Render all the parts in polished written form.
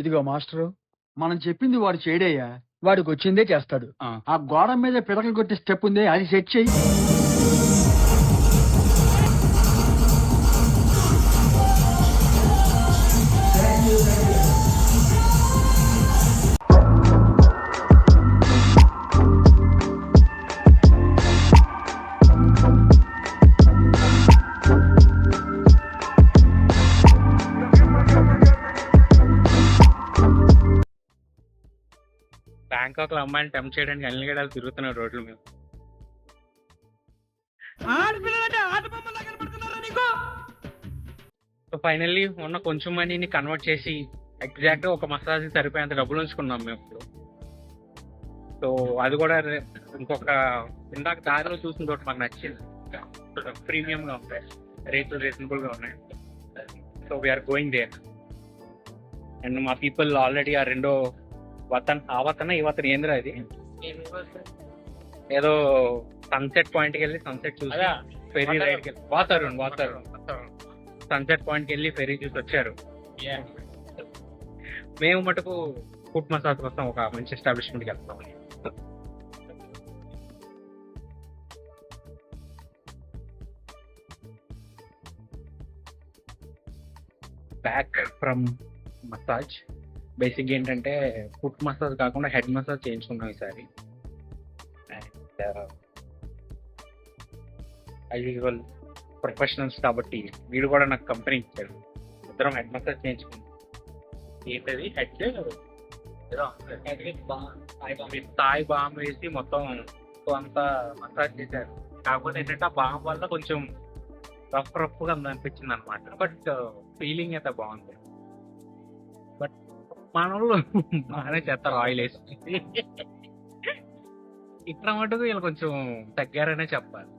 ఇదిగో మాస్టరు, మనం చెప్పింది వాడు చేయడయ్యా. వాడికి వచ్చిందే చేస్తాడు. ఆ గోడ మీద పిడకలు కొట్టే స్టెప్ ఉంది, అది సెట్ చెయ్యి. బ్యాంకాక్ లో అమ్మాయిని టెంప్ట్ చేయడానికి అన్ని గడాలు తిరుగుతున్నారు రోడ్లు మేము. సో ఫైనల్లీ ఉన్న కొంచెం మనీని కన్వర్ట్ చేసి ఎగ్జాక్ట్ గా ఒక మసాజ్ సరిపోయేంత డబ్బులు ఉంచుకున్నాం మేము ఇప్పుడు. సో అది కూడా ఇంకొక ఇందాక దారిలో చూసిన చోట మాకు నచ్చింది. ప్రీమియం గా ఉంటాయి, రేట్లు రీజనబుల్ గా ఉన్నాయి. So we are going there. And మా పీపుల్ ఆల్రెడీ ఆ రెండో వతన ఈ వతన ఏంద్రా ఇది ఏదో సన్సెట్ పాయింట్కి వెళ్ళి సన్సెట్ చూసి ఫెరీ రైడ్కి వెళ్ళి వాతారు సన్సెట్ పాయింట్కి వెళ్ళి ఫెరీ చూసి వచ్చారు. మేము మటుకు ఫుడ్ మసాజ్ కోసం ఒక మంచి ఎస్టాబ్లిష్మెంట్కి వెళ్తాం. Back from massage. బేసిక్ ఏంటంటే ఫుట్ మసాజ్ కాకుండా హెడ్ మసాజ్ చేయించుకున్నాం ఈసారి. అండ్ యాజ్ యూజువల్ ప్రొఫెషనల్స్ కాబట్టి వీడు కూడా నాకు కంపెనీ ఇచ్చాడు. ఇద్దరం హెడ్ మసాజ్ చేయించుకున్నాం. ఏంటది హెడ్ తాయి బామ్ వేసి మొత్తం అంతా మసాజ్ చేశారు. కాకపోతే ఏంటంటే ఆ బామ్ వల్ల కొంచెం రఫ్గా అనిపించింది అనమాట. బట్ ఫీలింగ్ అయితే బాగుంది. బట్ మన వాళ్ళు బాగానే చేస్తారు ఆయిల్ వేసి. ఇట్లా మటుకు వీళ్ళు కొంచెం తగ్గారనే చెప్పాలి.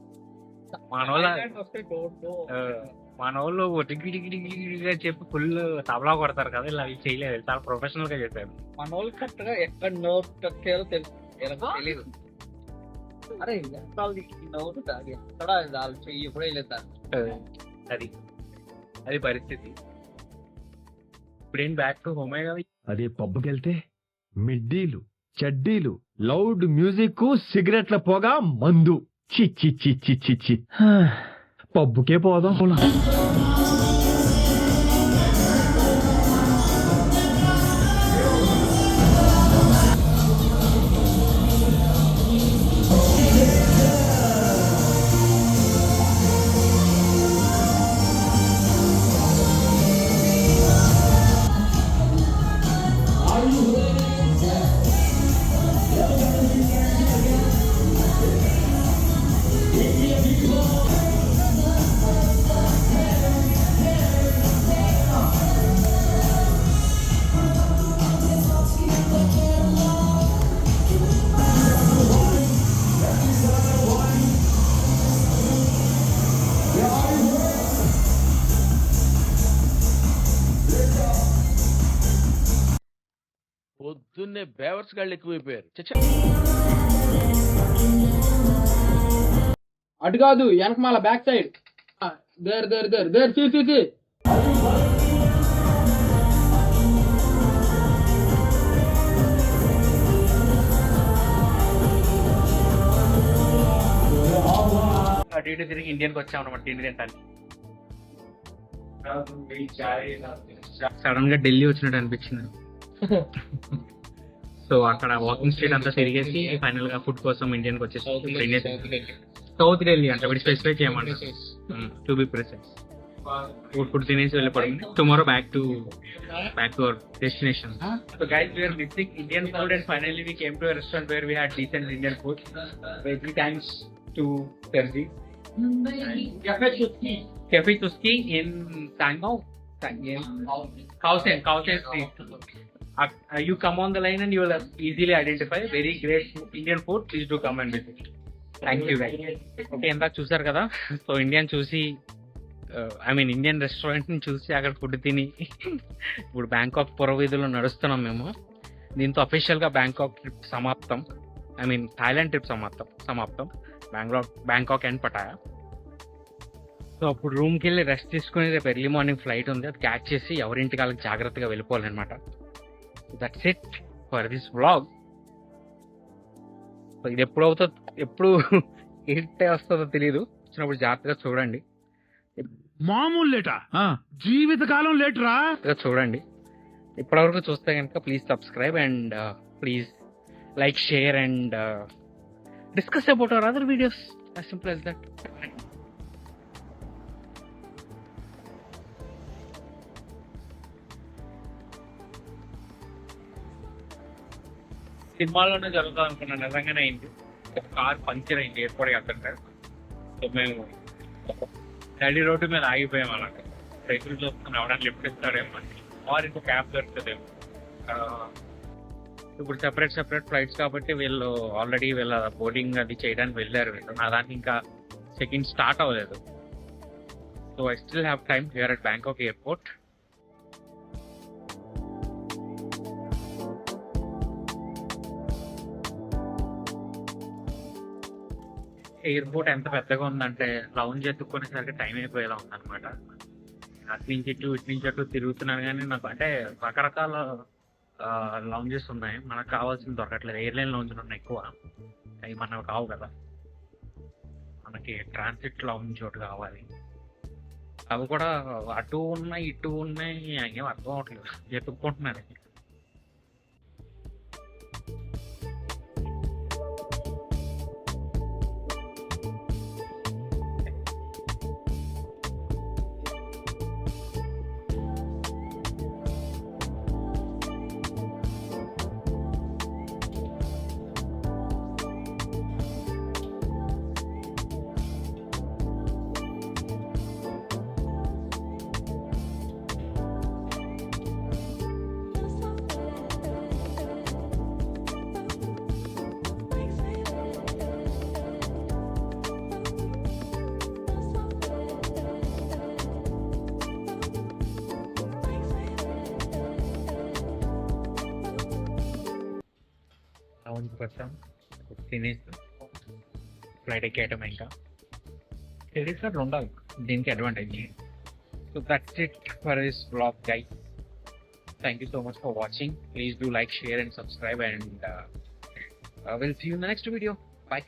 మన వాళ్ళు టిగిడిగిడిగిడిగా చెప్పి ఫుల్ తబలా కొడతారు కదా, ఇలా చేయలేదు. చాలా ప్రొఫెషనల్ గా చేశారు మన వాళ్ళు. కరెక్ట్ గా ఎక్కడ నోట్ కట్టారో తెలియదు. అరే నోట్ ఎక్కడ వాళ్ళు చెయ్యి కూడా వెళ్ళేదా. అది పరిస్థితి. ఇప్పుడేం బ్యాక్ టు హోమే కదా. అదే పబ్కి వెళ్తే మిడ్డీలు, చెడ్డీలు, లౌడ్ మ్యూజిక్, సిగరెట్ల పొగ, మందు. చిచ్చి చిచ్చి చిచ్చి పబ్బుకే పోదాం. పొద్దున్నే బేవర్స్ గాళ్ళు ఎక్కువైపోయారు. అటు కాదు, వెనకమాల back side. There there there there see అటు ఇటు తిరిగి ఇండియన్కి వచ్చామన్నమాట తిండి తింటానికి. సడన్ గా ఢిల్లీ వచ్చినట్టు అనిపించింది. సో అక్కడ వాకింగ్ స్ట్రీట్ అంతా తిరిగేసి ఫైనల్ గా ఫుడ్ కోసం ఇండియన్ కి వచ్చేసి సౌత్ ఢిల్లీ అంటే వీటి స్పెసిఫై చేయమంటారు. టు బి ప్రిసైజ్ ఫుడ్ తినేసి వెళ్ళిపోవడం. Tomorrow back to our destination. So guys we are missing Indian food and finally we came to a restaurant where we had decent Indian food. Very thanks to Sergi. Cafe Tuski in Sangao. Kausen Street. You come on the line and you will easily identify very great Indian food. Please do come and visit. Thank you guys. Okay, ఇందాక చూసారు కదా. So Indian చూసి Indian restaurant ని చూసి అక్కడ food తిని ఇప్పుడు Bangkok పురవీధుల్లో నడుస్తున్నాం మేము. దీంతో అఫీషియల్ గా బ్యాంకాక్ ట్రిప్ సమాప్తం. థాయిలాండ్ ట్రిప్ సమాప్తం. Bangkok and Pattaya. సో అప్పుడు రూమ్కి వెళ్ళి రెస్ట్ తీసుకుని రేపు ఎర్లీ మార్నింగ్ ఫ్లైట్ ఉంది, అది క్యాచ్ చేసి ఎవరింటికి వాళ్ళకి జాగ్రత్తగా వెళ్ళిపోవాలన్నమాట. That's it for this vlog. ఇది ఎప్పుడు ఏంటే వస్తుందో తెలియదు. వచ్చినప్పుడు జాగ్రత్తగా చూడండి. మామూలు లేటా జీవితకాలం లేటరా. చూడండి. ఇప్పటివరకు చూస్తే కనుక please subscribe and please like, share and discuss about our other videos. As simple as that. సినిమాలోనే జరుగుతుంది అనుకున్నాను, నిజంగానే అయింది. కార్ పంక్చర్ అయింది ఎయిర్పోర్ట్కి వెళ్తుంటే. సో మేము డాడీ రోడ్డు మీద ఆగిపోయాం. అలాగే సైకిల్ చూసుకుని అవడానికి లిఫ్ట్ ఇస్తాడేమో, ఆర్ ఇంకో క్యాబ్ దొరుకుతుందేమో. ఇప్పుడు సెపరేట్ ఫ్లైట్స్ కాబట్టి వీళ్ళు ఆల్రెడీ వీళ్ళ బోర్డింగ్ అది చేయడానికి వెళ్ళారు. నా దానికి ఇంకా చెక్-ఇన్ స్టార్ట్ అవ్వలేదు. So I still have time here at Bangkok airport. Airport ఎంత పెద్దగా ఉందంటే లౌంజ్ ఎత్తుకునేసరికి టైం అయిపోయేలా ఉందన్నమాట. అటు నుంచి ఇటు తిరుగుతున్నాను కానీ నాకు అంటే రకరకాల లౌంజెస్ ఉన్నాయి. మనకు కావాల్సింది దొరకట్లేదు. ఎయిర్లైన్ లౌంజ్లు ఉన్నాయి ఎక్కువ, అవి మనకు కావు కదా. మనకి ట్రాన్సిట్ లౌంజ్ ఒకటి కావాలి. అవి కూడా అటు ఉన్నాయి ఇటు ఉన్నాయి, ఏం అర్థం అవ్వట్లేదు. ఎత్తుక్కుంటున్నాను. లౌంజ్కి వచ్చాం, తినేసి ఫ్లైట్ ఎక్కేయటం. ఇంకా క్రెడిట్ కార్డు ఉండాలి, దీనికి advantage. So that's it for this vlog guys. Thank you so much for watching. Please do like, share and subscribe, and we'll see you in the next video. Bye.